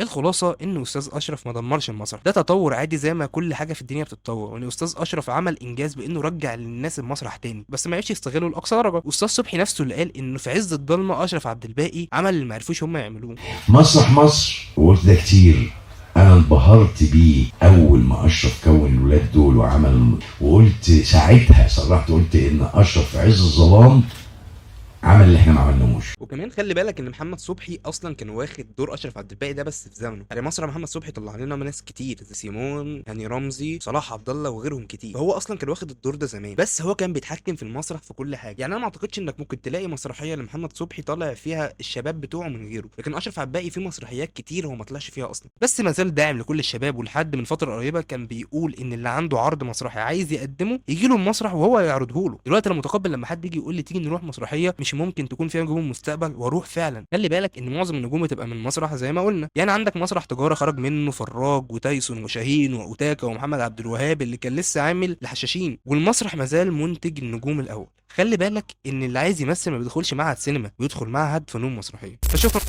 الخلاصه ان استاذ اشرف ما دمرش المسرح، ده تطور عادي زي ما كل حاجه في الدنيا بتتطور، وان استاذ اشرف عمل انجاز بانه رجع للناس المسرح تاني، بس ما عرفش يستغله لاقصى درجه. استاذ صبحي نفسه اللي قال انه في عز الضلمه اشرف عبد الباقي عمل اللي ما عرفوش هم يعملوه. مسرح مصر وقلت ده كتير، انا انبهرت بيه اول ما اشرف كون الولاد دول وعمل، وقلت ساعتها صرحت قلت ان اشرف في عز الظلام عمل اللي احنا ما عملناهوش. وكمان خلي بالك ان محمد صبحي اصلا كان واخد دور اشرف عبد الباقي ده بس في زمنه، يعني مسرح محمد صبحي طلع لنا ناس كتير زي سيمون، هاني رمزي، صلاح عبد الله وغيرهم كتير، فهو اصلا كان واخد الدور ده زمان، بس هو كان بيتحكم في المسرح في كل حاجه. يعني انا ما اعتقدش انك ممكن تلاقي مسرحيه لمحمد صبحي طالع فيها الشباب بتوعه من غيره، لكن اشرف عبد الباقي في مسرحيات كتير هو ما طلعش فيها اصلا، بس ما زال داعم لكل الشباب، ولحد من فتره قريبه كان بيقول ان اللي عنده عرض مسرحي عايز يقدمه يجي له المسرح وهو يعرضه له. دلوقتي انا متقبل لما حد يجي يقول لي تيجي نروح مسرحيه مش ممكن تكون فيها نجوم المستقبل، واروح فعلا. خلي بالك ان معظم النجوم بتبقى من مسرح زي ما قلنا، يعني عندك مسرح تجاره خرج منه فراج وتايسون وشاهين واوتاكا ومحمد عبد الوهاب اللي كان لسه عامل الحشاشين، والمسرح مازال منتج النجوم الاول. خلي بالك ان اللي عايز يمثل ما بيدخلش معهد سينما، بيدخل معهد فنون مسرحيه. فشكرا.